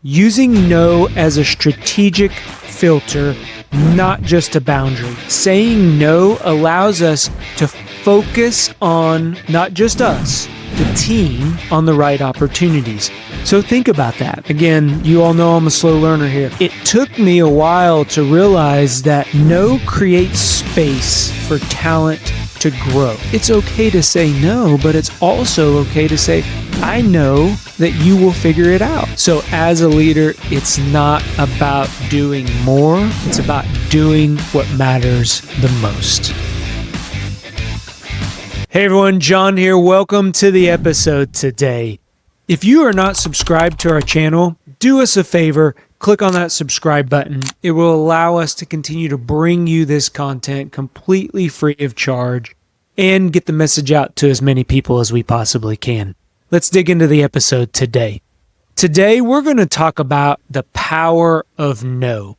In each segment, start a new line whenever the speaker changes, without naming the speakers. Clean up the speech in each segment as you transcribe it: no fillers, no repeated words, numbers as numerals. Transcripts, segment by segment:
Using no as a strategic filter, not just a boundary. Saying no allows us to focus on not just us, the team, on the right opportunities. So think about that. Again, you all know I'm a slow learner here. It took me a while to realize that no creates space for talent to grow. It's okay to say no, but it's also okay to say, I know that you will figure it out. So as a leader, it's not about doing more. It's about doing what matters the most. Hey everyone, John here. Welcome to the episode today. If you are not subscribed to our channel, do us a favor, click on that subscribe button. It will allow us to continue to bring you this content completely free of charge and get the message out to as many people as we possibly can. Let's dig into the episode today. Today, we're going to talk about the power of no.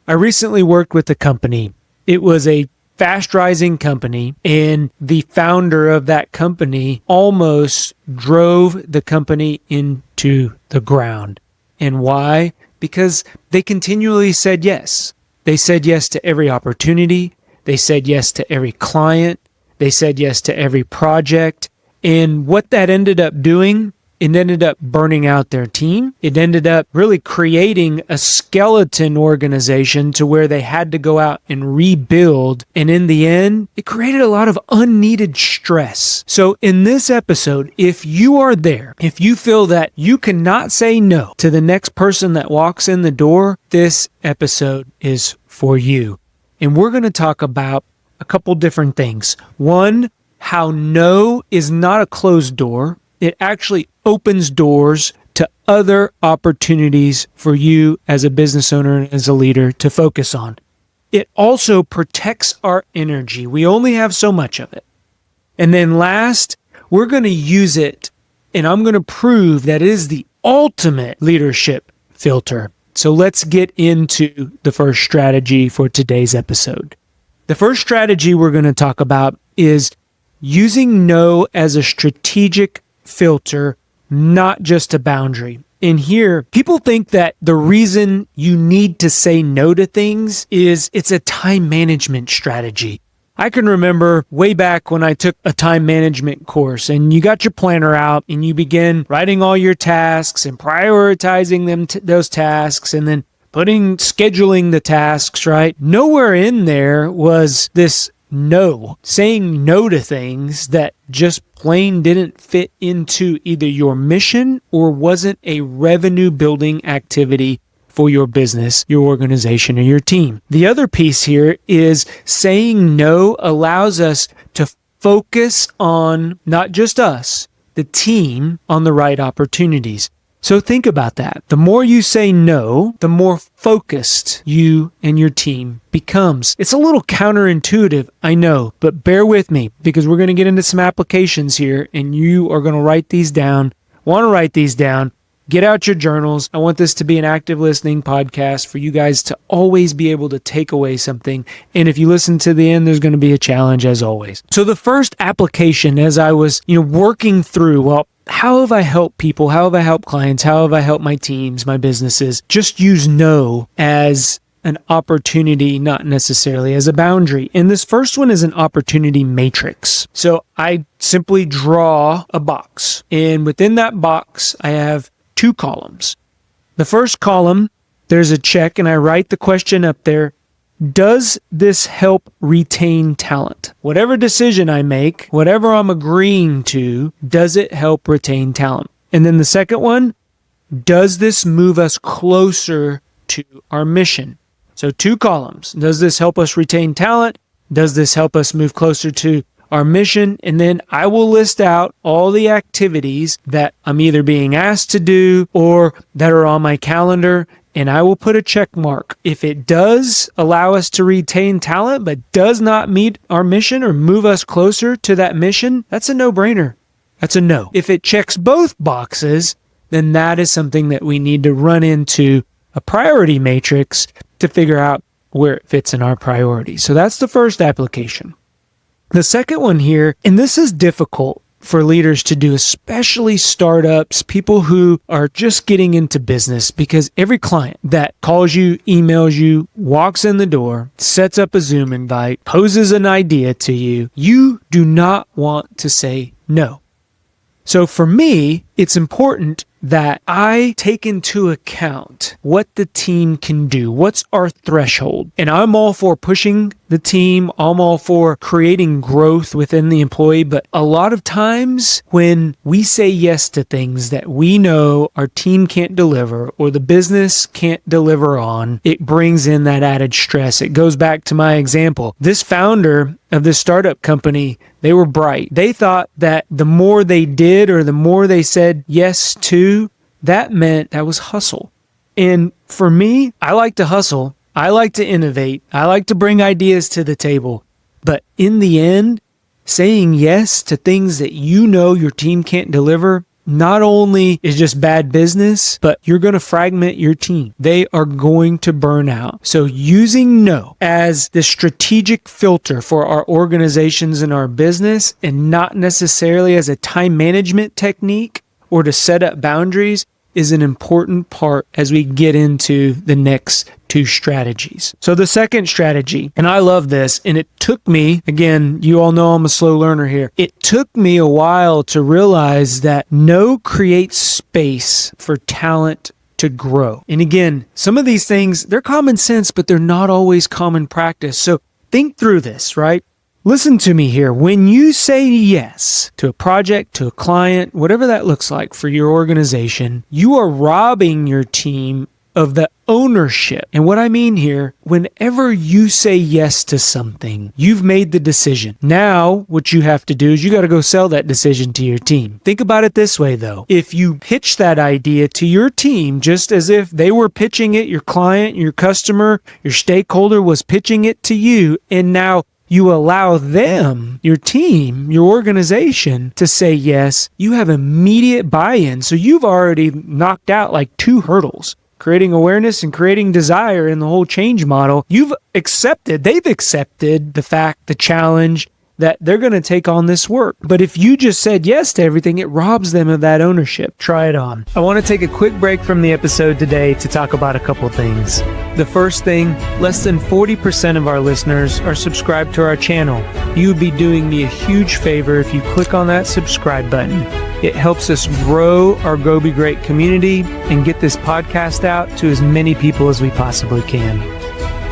I recently worked with a company. It was a fast-rising company, and the founder of that company almost drove the company into the ground. And why? Because they continually said yes. They said yes to every opportunity. They said yes to every client. They said yes to every project. And what that ended up doing, it ended up burning out their team. It ended up really creating a skeleton organization to where they had to go out and rebuild. And in the end, it created a lot of unneeded stress. So in this episode, if you are there, if you feel that you cannot say no to the next person that walks in the door, this episode is for you. And we're going to talk about a couple different things. One, how no is not a closed door. It actually opens doors to other opportunities for you as a business owner and as a leader to focus on. It also protects our energy. We only have so much of it. And then last, we're going to use it, and I'm going to prove that it is the ultimate leadership filter. So let's get into the first strategy for today's episode. The first strategy we're going to talk about is using no as a strategic filter, not just a boundary. And here, people think that the reason you need to say no to things is it's a time management strategy. I can remember way back when I took a time management course and you got your planner out and you begin writing all your tasks and prioritizing them, those tasks, and then scheduling the tasks, right? Nowhere in there was this no, saying no to things that just plain didn't fit into either your mission or wasn't a revenue building activity for your business, your organization, or your team. The other piece here is saying no allows us to focus on not just us, the team, on the right opportunities. So think about that. The more you say no, the more focused you and your team becomes. It's a little counterintuitive, I know, but bear with me because we're going to get into some applications here and you are going to write these down. Get out your journals. I want this to be an active listening podcast for you guys to always be able to take away something. And if you listen to the end, there's going to be a challenge as always. So the first application as I was, working through, how have I helped people? How have I helped clients? How have I helped my teams, my businesses? Just use no as an opportunity, not necessarily as a boundary. And this first one is an opportunity matrix. So I simply draw a box. And within that box, I have two columns. The first column, there's a check, and I write the question up there. Does this help retain talent? Whatever decision I make, whatever I'm agreeing to, does it help retain talent? And then the second one, does this move us closer to our mission? So two columns. Does this help us retain talent? Does this help us move closer to our mission? And then I will list out all the activities that I'm either being asked to do or that are on my calendar. And I will put a check mark. If it does allow us to retain talent, but does not meet our mission or move us closer to that mission, that's a no-brainer. That's a no. If it checks both boxes, then that is something that we need to run into a priority matrix to figure out where it fits in our priorities. So that's the first application. The second one here, and this is difficult for leaders to do, especially startups, people who are just getting into business, because every client that calls you, emails you, walks in the door, sets up a Zoom invite, poses an idea to you, you do not want to say no. So for me, it's important that I take into account what the team can do. What's our threshold? And I'm all for pushing the team. I'm all for creating growth within the employee. But a lot of times when we say yes to things that we know our team can't deliver or the business can't deliver on, it brings in that added stress. It goes back to my example. This founder of this startup company, they were bright. They thought that the more they did or the more they said yes to, that meant that was hustle. And for me, I like to hustle. I like to innovate. I like to bring ideas to the table. But in the end, saying yes to things that you know your team can't deliver not only is just bad business, but you're going to fragment your team. They are going to burn out. So using no as the strategic filter for our organizations and our business, and not necessarily as a time management technique or to set up boundaries, is an important part as we get into the next two strategies. So the second strategy, and I love this, and it took me, again, you all know I'm a slow learner here. It took me a while to realize that no creates space for talent to grow. And again, some of these things, they're common sense, but they're not always common practice. So think through this, right? Listen to me here. When you say yes to a project, to a client, whatever that looks like for your organization, you are robbing your team of the ownership. And what I mean here, whenever you say yes to something, you've made the decision. Now, what you have to do is you got to go sell that decision to your team. Think about it this way, though. If you pitch that idea to your team, just as if they were pitching it, your client, your customer, your stakeholder was pitching it to you, and now you allow them, your team, your organization, to say yes, you have immediate buy-in. So you've already knocked out like 2 hurdles, creating awareness and creating desire in the whole change model. They've accepted the fact, the challenge, that they're going to take on this work. But if you just said yes to everything, it robs them of that ownership. Try it on. I want to take a quick break from the episode today to talk about a couple things. The first thing, less than 40% of our listeners are subscribed to our channel. You would be doing me a huge favor if you click on that subscribe button. It helps us grow our Go Be Great community and get this podcast out to as many people as we possibly can.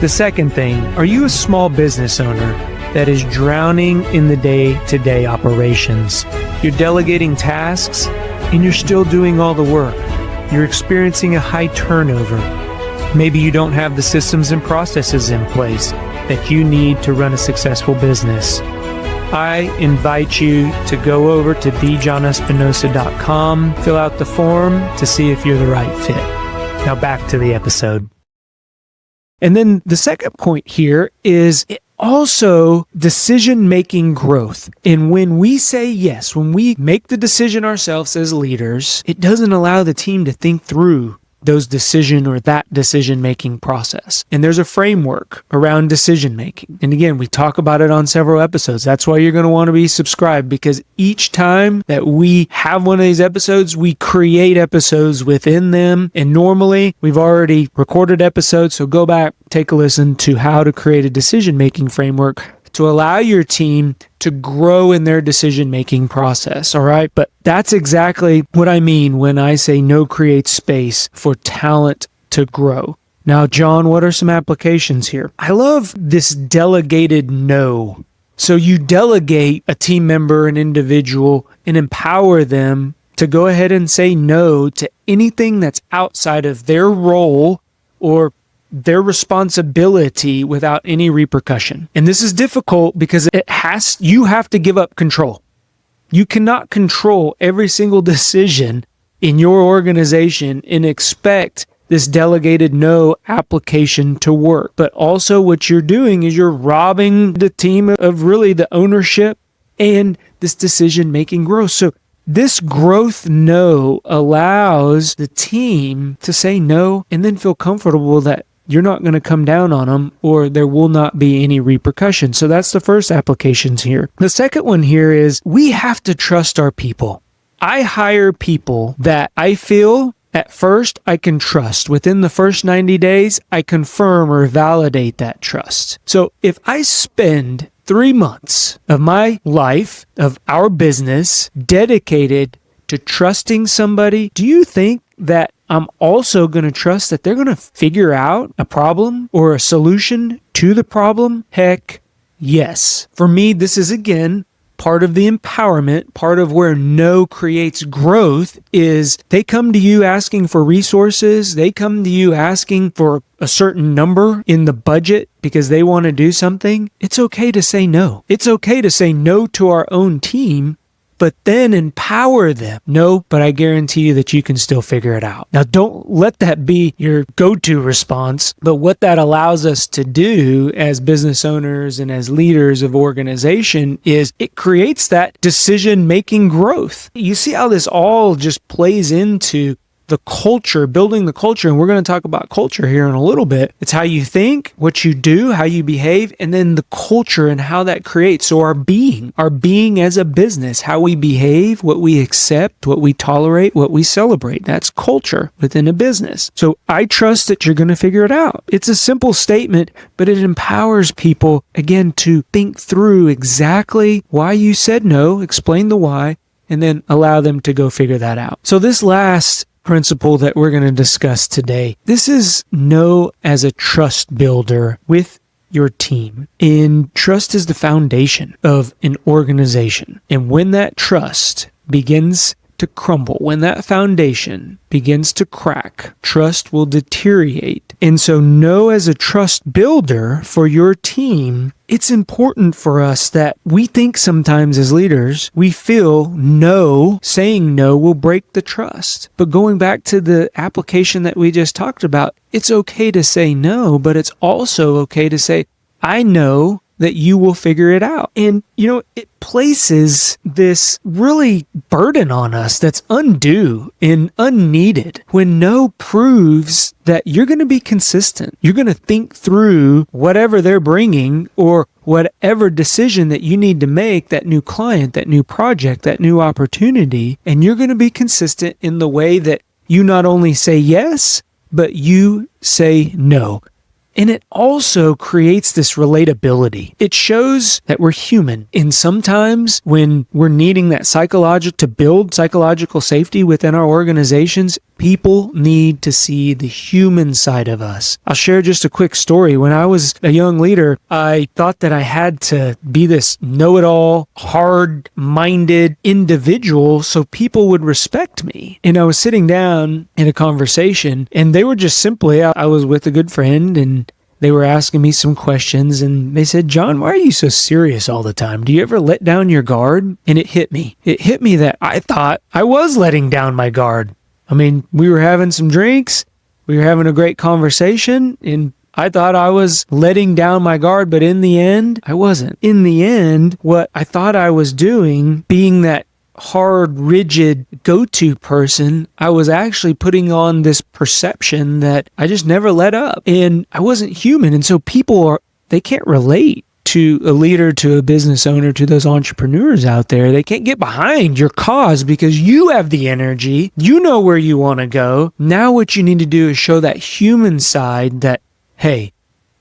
The second thing, are you a small business owner that is drowning in the day-to-day operations? You're delegating tasks and you're still doing all the work. You're experiencing a high turnover. Maybe you don't have the systems and processes in place that you need to run a successful business. I invite you to go over to thejohnespinosa.com, fill out the form to see if you're the right fit. Now back to the episode. And then the second point here is also decision-making growth. And when we say yes, when we make the decision ourselves as leaders, it doesn't allow the team to think through those that decision-making process. And there's a framework around decision-making. And again, we talk about it on several episodes. That's why you're going to want to be subscribed, because each time that we have one of these episodes, we create episodes within them. And normally we've already recorded episodes. So go back, take a listen to how to create a decision-making framework to allow your team to grow in their decision-making process, all right? But that's exactly what I mean when I say no creates space for talent to grow. Now, John, what are some applications here? I love this delegated no. So you delegate a team member, an individual, and empower them to go ahead and say no to anything that's outside of their role or their responsibility without any repercussion. And this is difficult because you have to give up control. You cannot control every single decision in your organization and expect this delegated no application to work. But also what you're doing is you're robbing the team of really the ownership and this decision-making growth. So this growth no allows the team to say no and then feel comfortable that you're not going to come down on them, or there will not be any repercussions. So that's the first applications here. The second one here is we have to trust our people. I hire people that I feel at first I can trust. Within the first 90 days, I confirm or validate that trust. So if I spend 3 months of my life, of our business, dedicated to trusting somebody, do you think that I'm also going to trust that they're going to figure out a problem or a solution to the problem? Heck, yes. For me, this is again part of the empowerment, part of where no creates growth is they come to you asking for resources. They come to you asking for a certain number in the budget because they want to do something. It's okay to say no. It's okay to say no to our own team, but then empower them. No, but I guarantee you that you can still figure it out. Now, don't let that be your go-to response, but what that allows us to do as business owners and as leaders of organization is it creates that decision-making growth. You see how this all just plays into the culture, building the culture. And we're going to talk about culture here in a little bit. It's how you think, what you do, how you behave, and then the culture and how that creates. So our being as a business, how we behave, what we accept, what we tolerate, what we celebrate. That's culture within a business. So I trust that you're going to figure it out. It's a simple statement, but it empowers people, again, to think through exactly why you said no, explain the why, and then allow them to go figure that out. So this last principle that we're going to discuss today, this is know as a trust builder with your team. And trust is the foundation of an organization. And when that trust begins to crumble, when that foundation begins to crack, trust will deteriorate. And so know as a trust builder for your team, it's important for us that we think sometimes as leaders, we feel saying no will break the trust. But going back to the application that we just talked about, it's okay to say no, but it's also okay to say, I know that you will figure it out. And, it places this really burden on us that's undue and unneeded when no proves that you're going to be consistent. You're going to think through whatever they're bringing or whatever decision that you need to make, that new client, that new project, that new opportunity, and you're going to be consistent in the way that you not only say yes, but you say no. And it also creates this relatability. It shows that we're human. And sometimes when we're needing that to build psychological safety within our organizations, people need to see the human side of us. I'll share just a quick story. When I was a young leader, I thought that I had to be this know-it-all, hard-minded individual so people would respect me. And I was sitting down in a conversation, and they were just simply, I was with a good friend, and they were asking me some questions, and they said, John, why are you so serious all the time? Do you ever let down your guard? And it hit me. It hit me that I thought I was letting down my guard. I mean, we were having some drinks, we were having a great conversation, and I thought I was letting down my guard, but in the end, I wasn't. In the end, what I thought I was doing, being that hard, rigid go-to person, I was actually putting on this perception that I just never let up, and I wasn't human. And so they can't relate to a leader, to a business owner, to those entrepreneurs out there. They can't get behind your cause because you have the energy. You know where you want to go. Now what you need to do is show that human side that, hey,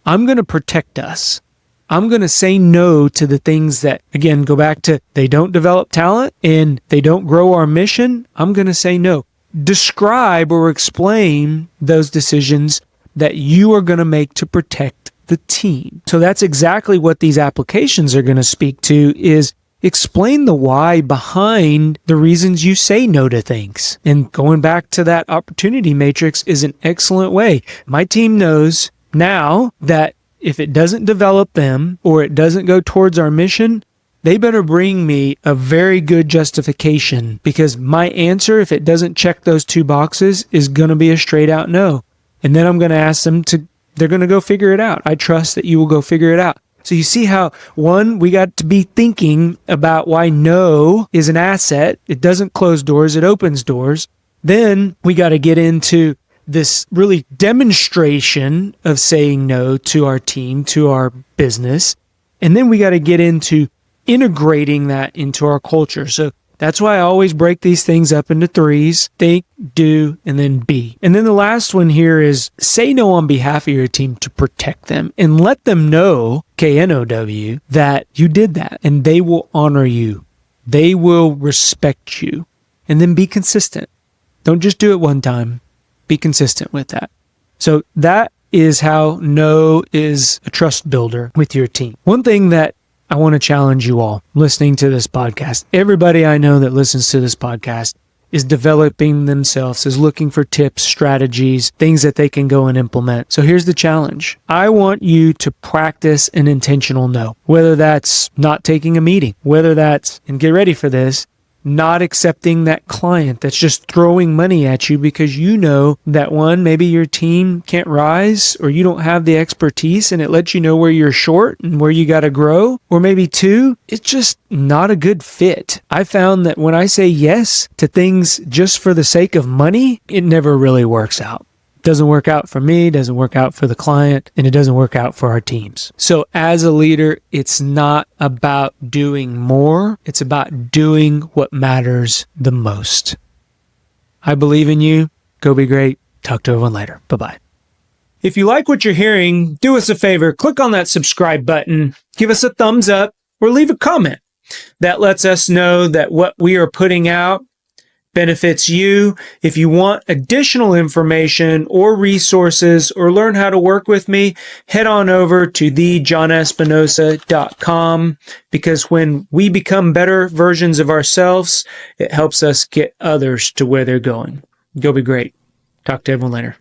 I'm going to protect us. I'm going to say no to the things that, again, go back to they don't develop talent and they don't grow our mission. I'm going to say no. Describe or explain those decisions that you are going to make to protect the team. So that's exactly what these applications are going to speak to, is explain the why behind the reasons you say no to things. And going back to that opportunity matrix is an excellent way. My team knows now that if it doesn't develop them or it doesn't go towards our mission, they better bring me a very good justification, because my answer, if it doesn't check those 2 boxes, is going to be a straight out no. And then I'm going to ask them they're going to go figure it out. I trust that you will go figure it out. So you see how, one, we got to be thinking about why no is an asset. It doesn't close doors, it opens doors. Then we got to get into this really demonstration of saying no to our team, to our business. And then we got to get into integrating that into our culture. So that's why I always break these things up into threes: think, do, and then be. And then the last one here is say no on behalf of your team to protect them and let them know, KNOW, that you did that and they will honor you. They will respect you. And then be consistent. Don't just do it one time. Be consistent with that. So that is how no is a trust builder with your team. One thing that I want to challenge you all listening to this podcast. Everybody I know that listens to this podcast is developing themselves, is looking for tips, strategies, things that they can go and implement. So here's the challenge. I want you to practice an intentional no, whether that's not taking a meeting, whether that's, and get ready for this, not accepting that client that's just throwing money at you because you know that one, maybe your team can't rise or you don't have the expertise and it lets you know where you're short and where you got to grow. Or maybe two, it's just not a good fit. I found that when I say yes to things just for the sake of money, it never really works out. Doesn't work out for me, doesn't work out for the client, and it doesn't work out for our teams. So as a leader, it's not about doing more. It's about doing what matters the most. I believe in you. Go be great. Talk to everyone later. Bye-bye. If you like what you're hearing, do us a favor. Click on that subscribe button. Give us a thumbs up or leave a comment. That lets us know that what we are putting out benefits you. If you want additional information or resources or learn how to work with me, head on over to thejohnespinosa.com, because when we become better versions of ourselves, it helps us get others to where they're going. Go be great. Talk to everyone later.